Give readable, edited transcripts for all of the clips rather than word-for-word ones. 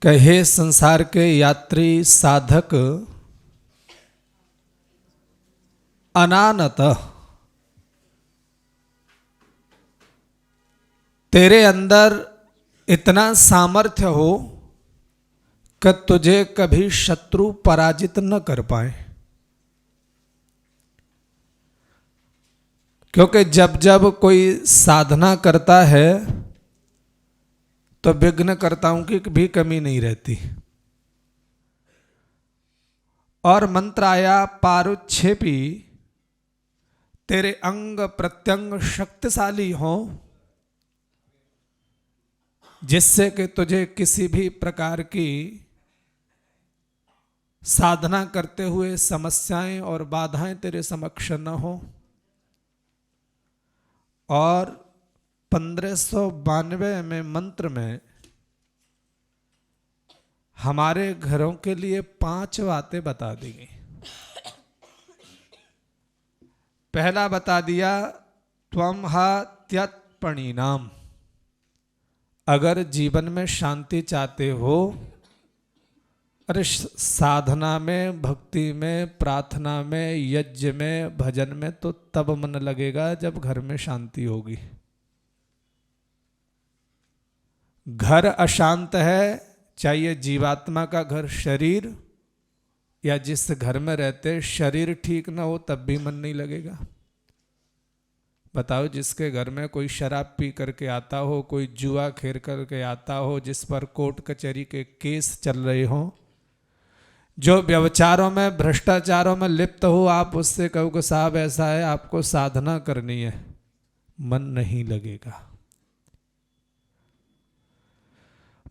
कहे संसार के यात्री साधक अनानत तेरे अंदर इतना सामर्थ्य हो कि तुझे कभी शत्रु पराजित न कर पाए। क्योंकि जब जब कोई साधना करता है तो विघ्नकर्ताओं की भी कमी नहीं रहती। और मंत्र आया पारुच्छेपी तेरे अंग प्रत्यंग शक्तिशाली हो, जिससे कि तुझे किसी भी प्रकार की साधना करते हुए समस्याएं और बाधाएं तेरे समक्ष न हो। और 1592 में मंत्र में हमारे घरों के लिए 5 बातें बता दी गई। पहला बता दिया त्वम हा त्यत परिणाम। अगर जीवन में शांति चाहते हो, अरे साधना में, भक्ति में, प्रार्थना में, यज्ञ में, भजन में तो तब मन लगेगा जब घर में शांति होगी। घर अशांत है, चाहिए जीवात्मा का घर शरीर, या जिस घर में रहते शरीर ठीक ना हो तब भी मन नहीं लगेगा। बताओ, जिसके घर में कोई शराब पी करके आता हो, कोई जुआ खेल करके आता हो, जिस पर कोर्ट कचहरी के केस चल रहे हो, जो व्यभिचारों में, भ्रष्टाचारों में लिप्त हो, आप उससे कहो कि साहब ऐसा है, आपको साधना करनी है, मन नहीं लगेगा।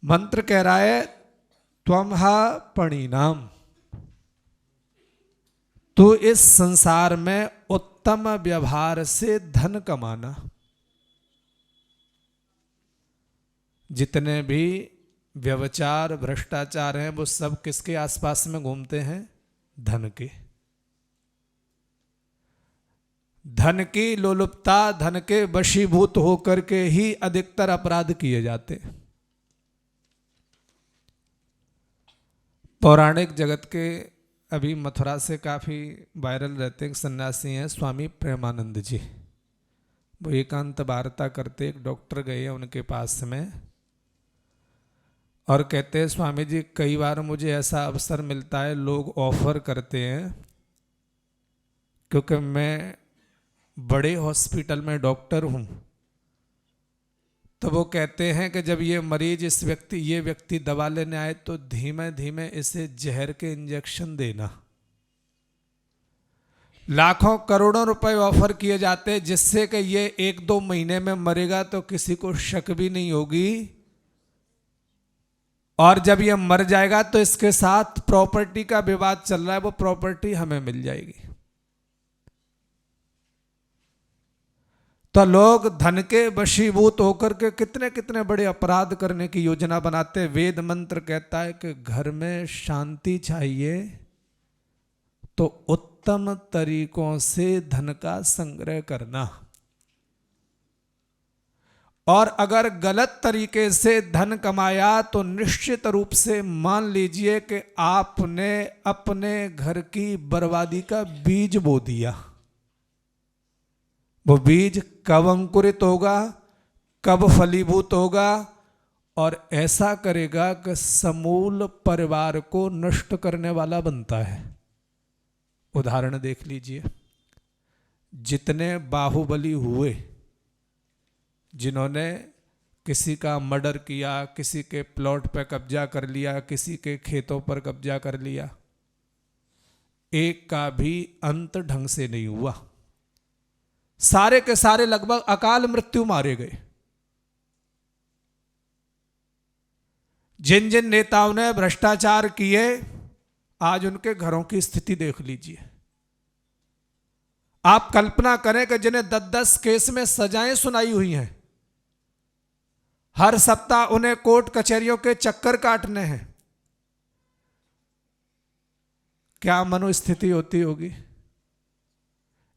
मंत्र कह रहा है त्वम हा परिणाम। तो इस संसार में उत्तम व्यवहार से धन कमाना। जितने भी व्यभिचार, भ्रष्टाचार हैं, वो सब किसके आसपास में घूमते हैं? धन के। धन की लोलुपता, धन के वशीभूत होकर के ही अधिकतर अपराध किए जाते हैं। पौराणिक जगत के अभी मथुरा से काफ़ी वायरल रहते हैं, सन्यासी हैं स्वामी प्रेमानंद जी। वो एकांत वार्ता करते, एक डॉक्टर गए उनके पास में और कहते हैं स्वामी जी, कई बार मुझे ऐसा अवसर मिलता है, लोग ऑफर करते हैं, क्योंकि मैं बड़े हॉस्पिटल में डॉक्टर हूँ, तो वो कहते हैं कि जब ये मरीज, ये व्यक्ति दवा लेने आए तो धीमे धीमे इसे जहर के इंजेक्शन देना। लाखों करोड़ों रुपए ऑफर किए जाते हैं, जिससे कि ये 1-2 महीने में मरेगा तो किसी को शक भी नहीं होगी, और जब ये मर जाएगा तो इसके साथ प्रॉपर्टी का विवाद चल रहा है, वो प्रॉपर्टी हमें मिल जाएगी। तो लोग धन के वशीभूत होकर के कितने कितने बड़े अपराध करने की योजना बनाते हैं। वेद मंत्र कहता है कि घर में शांति चाहिए तो उत्तम तरीकों से धन का संग्रह करना। और अगर गलत तरीके से धन कमाया तो निश्चित रूप से मान लीजिए कि आपने अपने घर की बर्बादी का बीज बो दिया। वो बीज कब अंकुरित होगा, कब फलीभूत होगा, और ऐसा करेगा कि समूल परिवार को नष्ट करने वाला बनता है। उदाहरण देख लीजिए, जितने बाहुबली हुए, जिन्होंने किसी का मर्डर किया, किसी के प्लॉट पर कब्जा कर लिया, किसी के खेतों पर कब्जा कर लिया, एक का भी अंत ढंग से नहीं हुआ। सारे के सारे लगभग अकाल मृत्यु मारे गए। जिन जिन नेताओं ने भ्रष्टाचार किए, आज उनके घरों की स्थिति देख लीजिए। आप कल्पना करें कि जिन्हें 10-10 केस में सजाएं सुनाई हुई हैं, हर सप्ताह उन्हें कोर्ट कचहरियों के चक्कर काटने हैं, क्या मनोस्थिति होती होगी?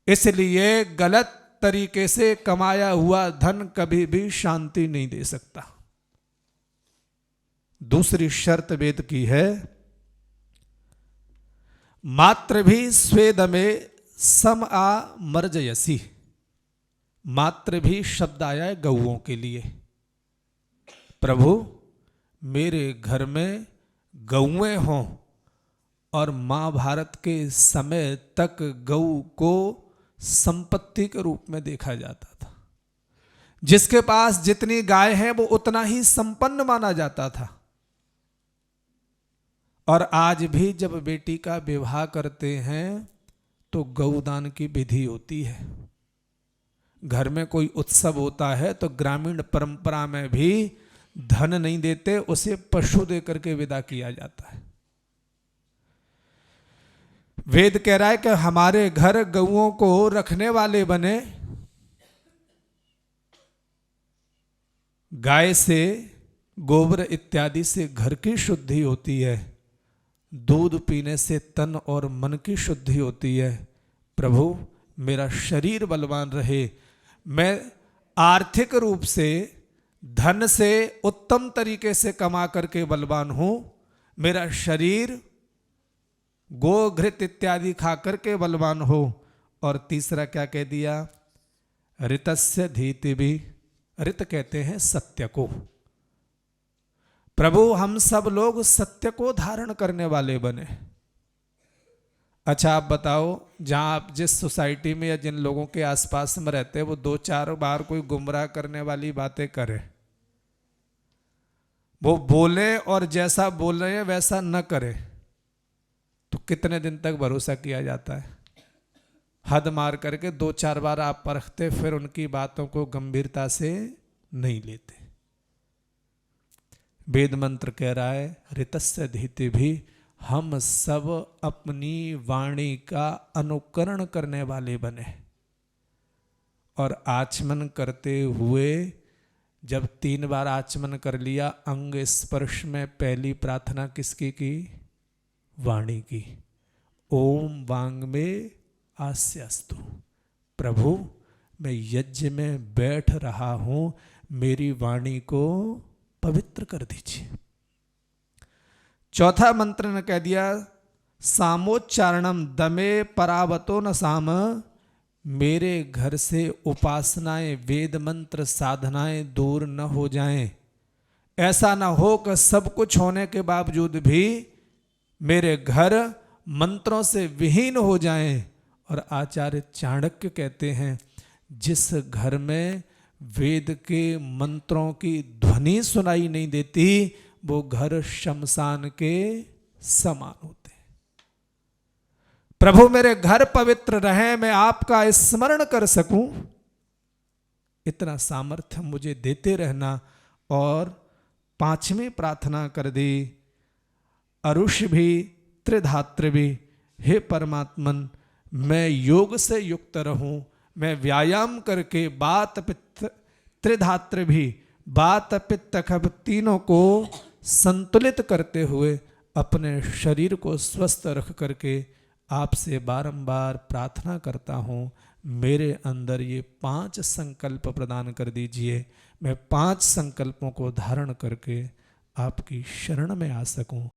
इसलिए गलत तरीके से कमाया हुआ धन कभी भी शांति नहीं दे सकता। दूसरी शर्त वेद की है, मात्र भी स्वेद में सम आ मर्जयसी। मात्र भी शब्द आया है गौओं के लिए। प्रभु मेरे घर में गौएं हों, और महाभारत के समय तक गौ को संपत्ति के रूप में देखा जाता था। जिसके पास जितनी गाय है वो उतना ही संपन्न माना जाता था। और आज भी जब बेटी का विवाह करते हैं तो गौदान की विधि होती है। घर में कोई उत्सव होता है तो ग्रामीण परंपरा में भी धन नहीं देते, उसे पशु देकर के विदा किया जाता है। वेद कह रहा है कि हमारे घर गौओं को रखने वाले बने। गाय से, गोबर इत्यादि से घर की शुद्धि होती है। दूध पीने से तन और मन की शुद्धि होती है। प्रभु मेरा शरीर बलवान रहे, मैं आर्थिक रूप से धन से उत्तम तरीके से कमा करके बलवान हूं। मेरा शरीर गो घृत इत्यादि खा करके बलवान हो। और तीसरा क्या कह दिया, ऋतस्य धीति भी। ऋत कहते हैं सत्य को। प्रभु हम सब लोग सत्य को धारण करने वाले बने। अच्छा आप बताओ, जहां आप जिस सोसाइटी में या जिन लोगों के आसपास में रहते हैं वो 2-4 बार कोई गुमराह करने वाली बातें करे, वो बोले और जैसा बोल रहे हैं वैसा न करे, तो कितने दिन तक भरोसा किया जाता है? हद मार करके 2-4 बार आप परखते, फिर उनकी बातों को गंभीरता से नहीं लेते। वेद मंत्र कह रहा है ऋतस्य धीति भी। हम सब अपनी वाणी का अनुकरण करने वाले बने। और आचमन करते हुए जब 3 बार आचमन कर लिया, अंग स्पर्श में पहली प्रार्थना किसकी की? वाणी की। ओम वांग में आस्यस्तु। प्रभु मैं यज्ञ में बैठ रहा हूं, मेरी वाणी को पवित्र कर दीजिए। चौथा मंत्र ने कह दिया सामोच्चारणम दमे परावतो न साम। मेरे घर से उपासनाएं, वेद मंत्र, साधनाएं दूर न हो जाएं। ऐसा ना हो कि सब कुछ होने के बावजूद भी मेरे घर मंत्रों से विहीन हो जाएं। और आचार्य चाणक्य कहते हैं जिस घर में वेद के मंत्रों की ध्वनि सुनाई नहीं देती वो घर शमशान के समान होते हैं। प्रभु मेरे घर पवित्र रहे, मैं आपका स्मरण कर सकूं, इतना सामर्थ्य मुझे देते रहना। और 5वीं प्रार्थना कर दी अरुष भी त्रिधात्र भी। हे परमात्मन मैं योग से युक्त रहूं, मैं व्यायाम करके बात पित्त त्रिधात्र भी, बात पित्त कफ तीनों को संतुलित करते हुए अपने शरीर को स्वस्थ रख करके आपसे बारंबार प्रार्थना करता हूँ मेरे अंदर ये 5 संकल्प प्रदान कर दीजिए। मैं 5 संकल्पों को धारण करके आपकी शरण में आ सकूं।